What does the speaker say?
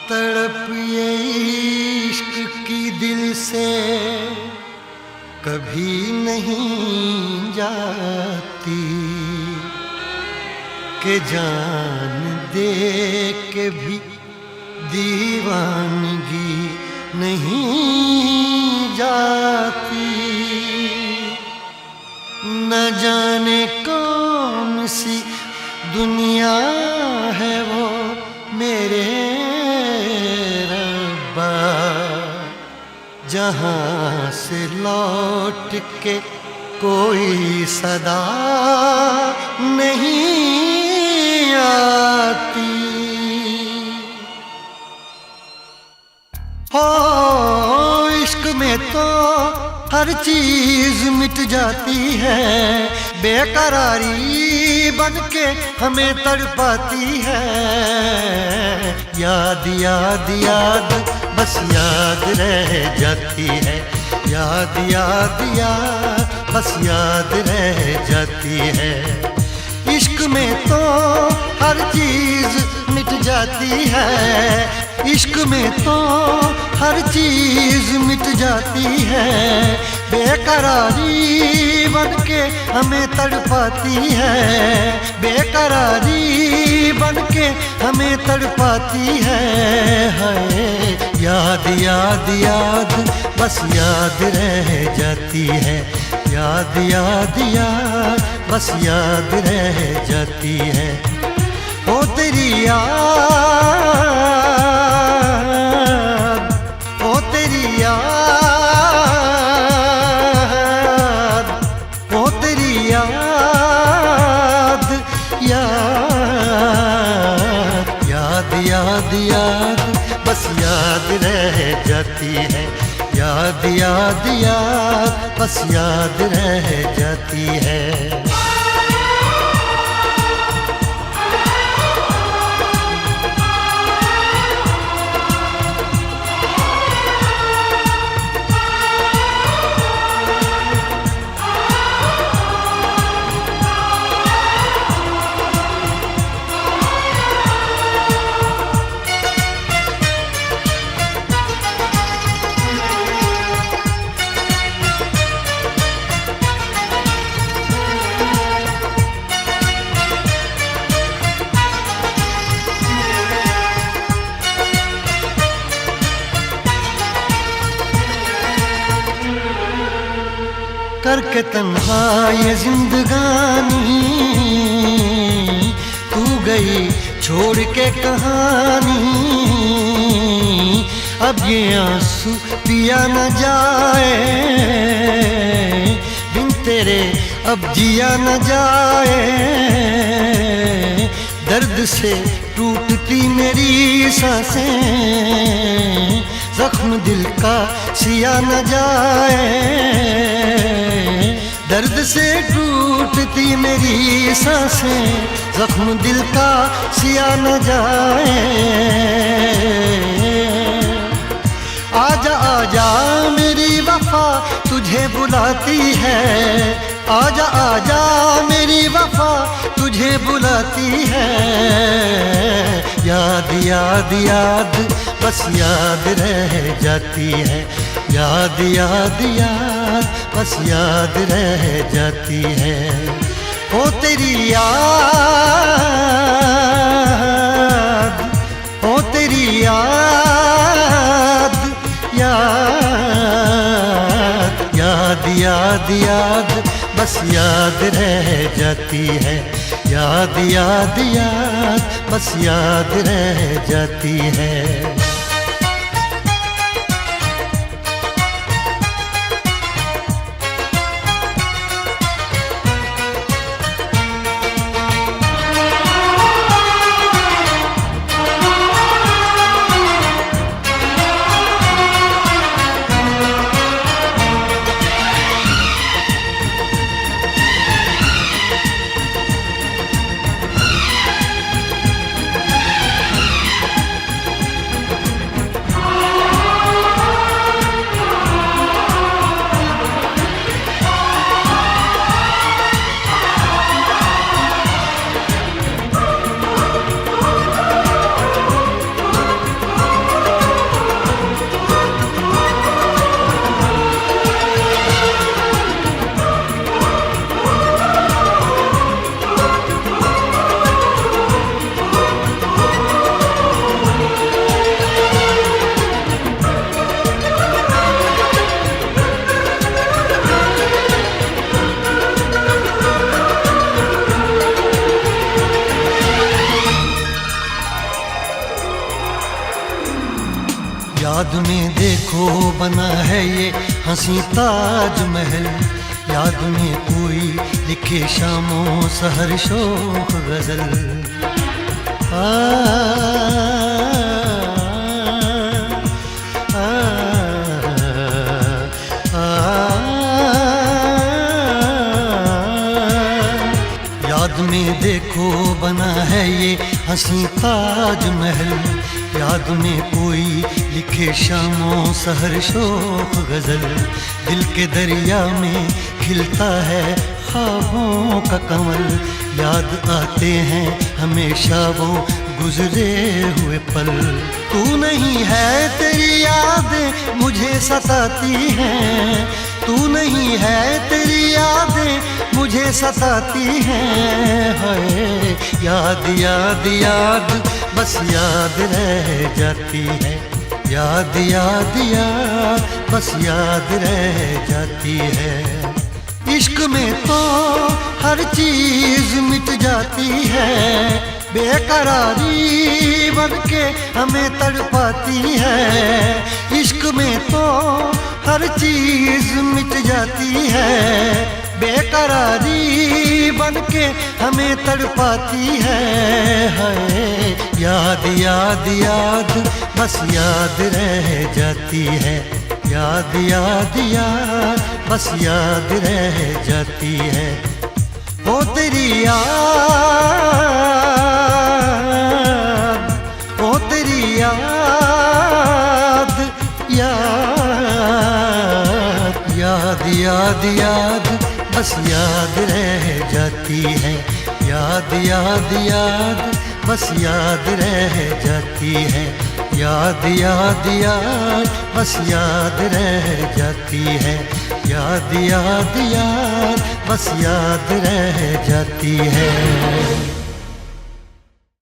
तड़प ये इश्क की दिल से कभी नहीं जाती कि जान दे के भी दीवानगी नहीं जाती। न जाने कौन सी दुनिया है वो मेरे रब्बा, जहाँ से लौट के कोई सदा नहीं आती। हो इश्क में तो हर चीज मिट जाती है, बेकरारी बन के हमें तड़पाती है। याद याद याद बस याद रह जाती है, याद याद याद बस याद रह जाती है। इश्क में तो हर चीज मिट जाती है, इश्क में तो हर चीज मिट जाती है। बेकरारी बन के हमें तड़पाती है, बेकरारी बन के हमें तड़पाती है। याद याद याद बस याद रह जाती है, याद याद याद बस याद रह जाती है। ओ तेरी याद, ओ तेरी याद, ओ तेरी याद, याद याद याद याद बस याद रह जाती है, याद याद याद बस याद रह जाती है। करके तन्हा ये जिंदगानी तू गई छोड़ के कहानी। अब ये आंसू पिया न जाए बिन तेरे, अब जिया न जाए। दर्द से टूटती मेरी सांसें, जख्म दिल का सिया न जाए। दर्द से टूटती मेरी सांसें, जख्म दिल का सिया न जाए। आजा आजा मेरी वफा तुझे बुलाती है, आजा आजा मेरी वफा तुझे बुलाती है। याद याद याद बस याद रह जाती है, याद याद याद बस याद रह जाती है। ओ तेरी याद, ओ तेरी याद, याद याद याद याद बस याद रह जाती है, याद याद याद बस याद रह जाती है। याद में देखो बना है ये हंसी ताजमहल, याद में कोई लिखे शामों सहर शोख गजल। आ, आ, आ, याद में देखो बना है ये हंसी ताजमहल, याद में कोई लिखे शामों सहर शोख गजल। दिल के दरिया में खिलता है ख्वाबों का कमल, याद आते हैं हमेशा वो गुजरे हुए पल। तू नहीं है तेरी यादें मुझे सताती हैं, तू नहीं है तेरी यादें मुझे सताती हैं। हाय याद याद याद बस याद रह जाती है, याद याद याद बस याद रह जाती है। इश्क में तो हर चीज मिट जाती है, बेकरारी बन के हमें तड़पाती है। इश्क में तो हर चीज मिट जाती है, बेकरारी बन के हमें तड़पाती है। हाय याद याद याद बस याद रह जाती है, याद याद याद बस याद रह जाती है। ओ तेरी याद, ओ तेरी याद, याद याद याद याद बस याद रह जाती है, याद याद याद बस याद रह जाती है। याद याद याद बस याद रह जाती है, याद याद याद बस याद रह जाती है।